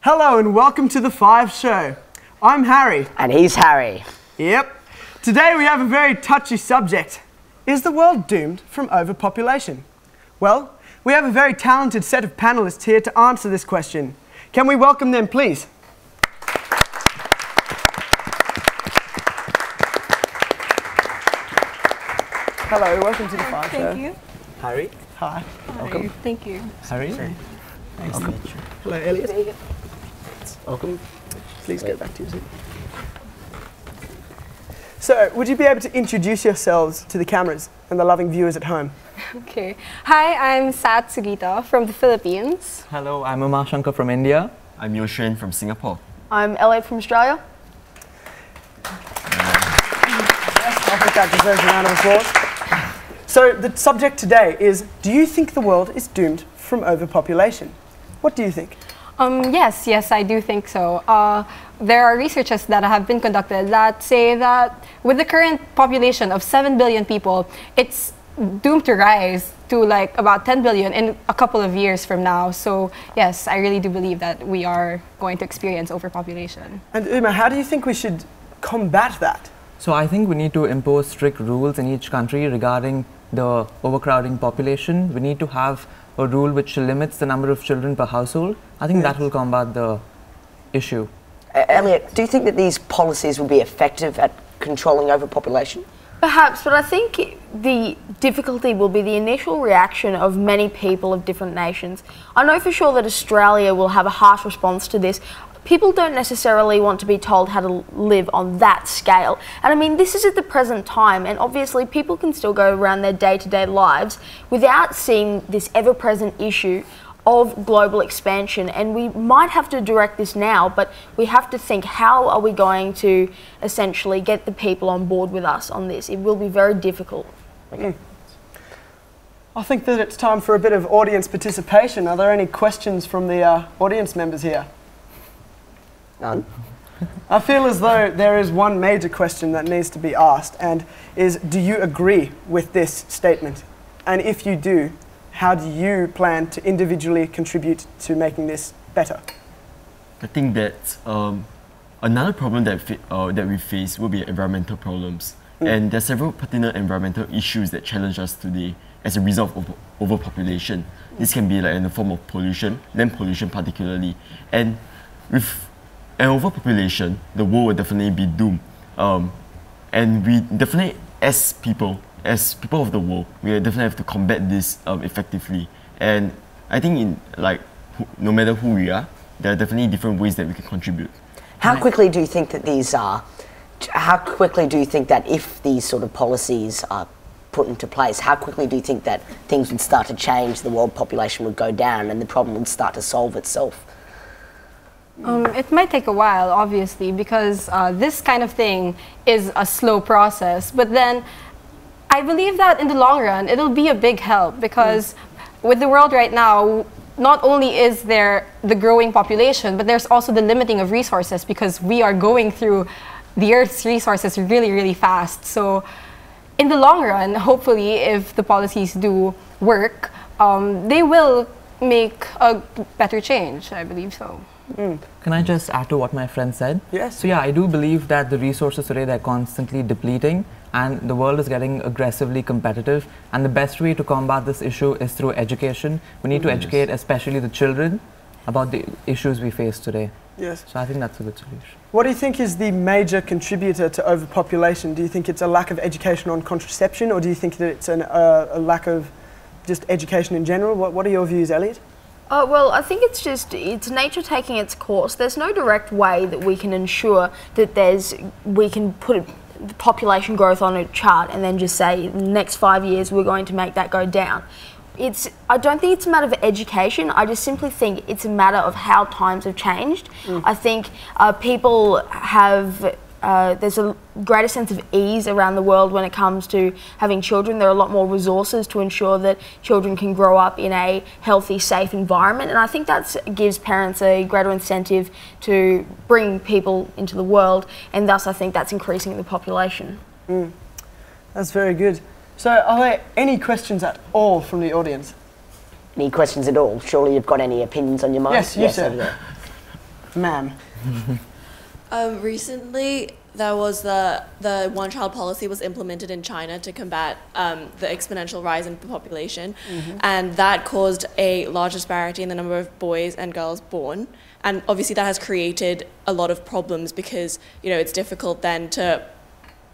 Hello and welcome to the Five Show. I'm Harry. And he's Harry. Yep. Today we have a very touchy subject. Is the world doomed from overpopulation? Well, we have a very talented set of panelists here to answer this question. Can we welcome them, please? Hello, welcome to the Five Show. Thank you. Harry. Hi. Welcome. Thank you. Harry. Nice to meet you. Hello, Elliot. Welcome. Please go back to your seat. So, would you be able to introduce yourselves to the cameras and the loving viewers at home? Okay. Hi, I'm Sat Sugita from the Philippines. Hello, I'm Uma Shankar from India. I'm Yoshen from Singapore. I'm Elliot from Australia. Yes, I think that deserves a round of applause. So, the subject today is, do you think the world is doomed from overpopulation? What do you think? Yes, I do think so. There are researches that have been conducted that say that with the current population of 7 billion people, it's doomed to rise to like about 10 billion in a couple of years from now. So yes, I really do believe that we are going to experience overpopulation. And Uma, how do you think we should combat that? So I think we need to impose strict rules in each country regarding the overcrowding population. We need to have a rule which limits the number of children per household. I think that will combat the issue. Elliot, do you think that these policies will be effective at controlling overpopulation? Perhaps, but I think the difficulty will be the initial reaction of many people of different nations. I know for sure that Australia will have a harsh response to this. People don't necessarily want to be told how to live on that scale. And I mean, this is at the present time, and obviously people can still go around their day-to-day lives without seeing this ever-present issue of global expansion. And we might have to direct this now, but we have to think, how are we going to essentially get the people on board with us on this? It will be very difficult. I think that it's time for a bit of audience participation. Are there any questions from the audience members here? None. I feel as though there is one major question that needs to be asked, and is, do you agree with this statement? And if you do, how do you plan to individually contribute to making this better? I think that another problem that we face will be environmental problems. And there are several pertinent environmental issues that challenge us today as a result of overpopulation. This can be like in the form of pollution, land pollution particularly. And with an overpopulation, the world will definitely be doomed. And we definitely, as people of the world, we definitely have to combat this effectively. And I think no matter who we are, there are definitely different ways that we can contribute. How quickly do you think that if these sort of policies are put into place, how quickly do you think that things would start to change, the world population would go down and the problem would start to solve itself? It might take a while, obviously, because this kind of thing is a slow process. But then I believe that in the long run, it'll be a big help, because with the world right now, not only is there the growing population, but there's also the limiting of resources, because we are going through the Earth's resources really, really fast. So in the long run, hopefully, if the policies do work, they will make a better change, I believe so. Can I just add to what my friend said? Yes. So yeah, I do believe that the resources today, they're constantly depleting, and the world is getting aggressively competitive, and the best way to combat this issue is through education. We need to educate especially the children about the issues we face today. Yes. So I think that's a good solution. What do you think is the major contributor to overpopulation? Do you think it's a lack of education on contraception, or do you think that it's a lack of just education in general? What are your views, Elliot? Well, I think it's nature taking its course. There's no direct way that we can ensure that we can put the population growth on a chart and then just say, in the next 5 years, we're going to make that go down. I don't think it's a matter of education. I just simply think it's a matter of how times have changed. I think people have, there's a greater sense of ease around the world when it comes to having children. There are a lot more resources to ensure that children can grow up in a healthy, safe environment. And I think that gives parents a greater incentive to bring people into the world. And thus, I think that's increasing the population. That's very good. So, are there any questions at all from the audience? Any questions at all? Surely you've got any opinions on your mind? Yes, you said. Ma'am. Recently, there was the one-child policy was implemented in China to combat the exponential rise in population, and that caused a large disparity in the number of boys and girls born. And obviously, that has created a lot of problems because it's difficult then to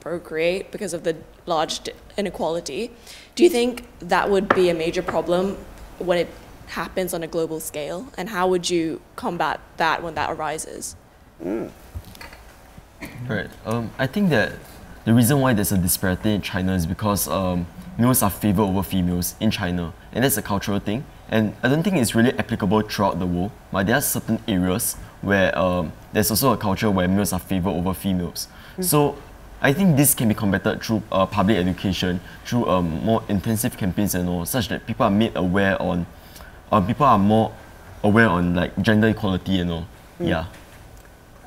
procreate because of the large inequality. Do you think that would be a major problem when it happens on a global scale? And how would you combat that when that arises? Right. I think that the reason why there's a disparity in China is because males are favored over females in China, and that's a cultural thing. And I don't think it's really applicable throughout the world, but there are certain areas where there's also a culture where males are favored over females. So I think this can be combated through public education, through more intensive campaigns and all, such that people are made aware on, people are more aware on like gender equality and all. Yeah.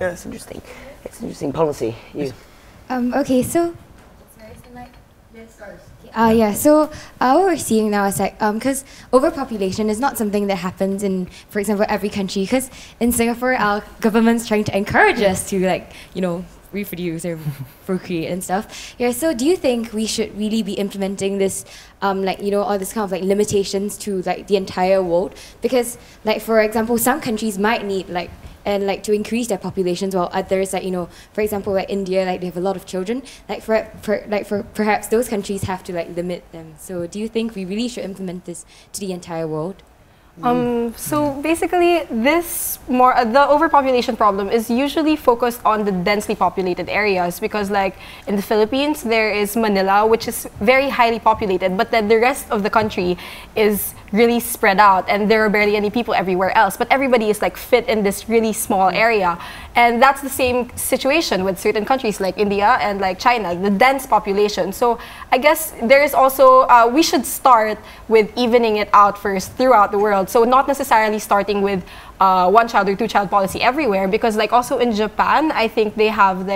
Yeah, it's interesting. It's an interesting policy. You. Okay, so. So what we're seeing now is like, because overpopulation is not something that happens in, for example, every country. Because in Singapore, our government's trying to encourage us to reproduce or procreate and stuff. Yeah. So do you think we should really be implementing this, all this kind of limitations to the entire world? Because for example, some countries might need to increase their populations, while others, for example, India, they have a lot of children. For perhaps those countries have to limit them. So do you think we really should implement this to the entire world? So basically, the overpopulation problem is usually focused on the densely populated areas because, in the Philippines, there is Manila, which is very highly populated, but then the rest of the country is really spread out, and there are barely any people everywhere else. But everybody is fit in this really small area, and that's the same situation with certain countries like India and China, the dense population. So I guess there is also we should start with evening it out first throughout the world. So not necessarily starting with one-child or two-child policy everywhere, because also in Japan, I think they have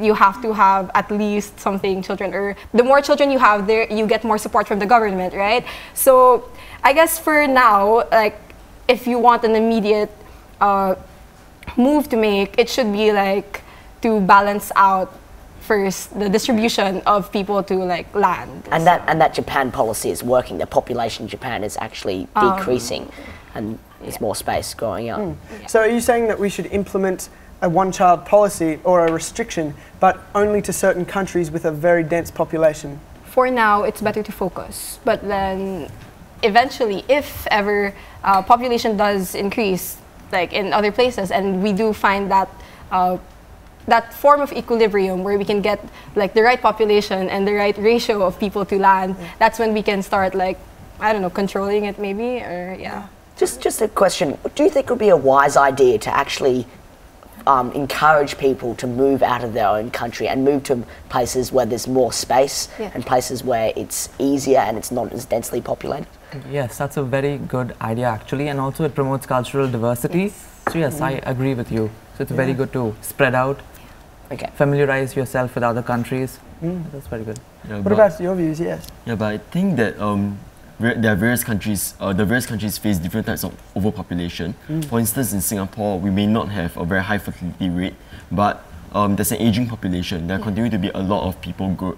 you have to have at least something children, or the more children you have there, you get more support from the government, right? So I guess for now, if you want an immediate move to make, it should be to balance out first the distribution of people to land. And that Japan policy is working. The population in Japan is actually decreasing, and there's more space growing up. Yeah. So are you saying that we should implement a one-child policy or a restriction, but only to certain countries with a very dense population? For now, it's better to focus. But then eventually, if ever population does increase, in other places, and we do find that that form of equilibrium where we can get the right population and the right ratio of people to land, that's when we can start controlling it maybe, or yeah. Just a question. Do you think it would be a wise idea to actually encourage people to move out of their own country and move to places where there's more space and places where it's easier and it's not as densely populated? Yes, that's a very good idea actually, and also it promotes cultural diversity. So yes, I agree with you. So it's very good to spread out, familiarize yourself with other countries. That's very good. Yeah, what about your views? Yes. Yeah, but I think that there are various countries, the various countries face different types of overpopulation. For instance, in Singapore, we may not have a very high fertility rate, but there's an aging population. There continue to be a lot of people,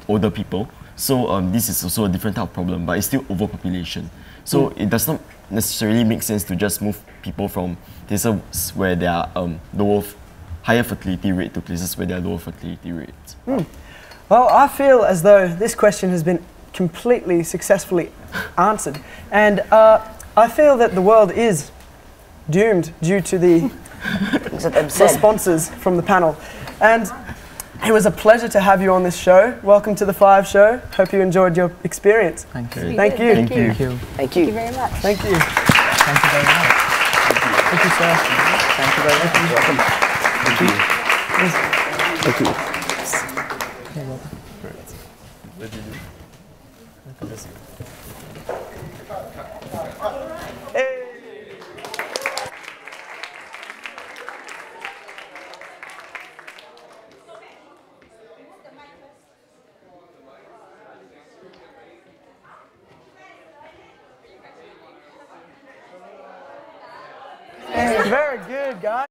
older people. So this is also a different type of problem, but it's still overpopulation. So it does not necessarily make sense to just move people from places where there are higher fertility rate to places where there are lower fertility rates. Well, I feel as though this question has been completely successfully answered, and I feel that the world is doomed due to the responses from the panel. And it was a pleasure to have you on this show. Welcome to the 5 show. Hope you enjoyed your experience. Thank you. Thank you. Thank you. Thank you. Thank you. Thank you very much. Thank you. Thank you very much. Thank you, sir. Thank you very much. Welcome. Thank you. Thank you. You're welcome. What did you do? Hey. Very good, guys.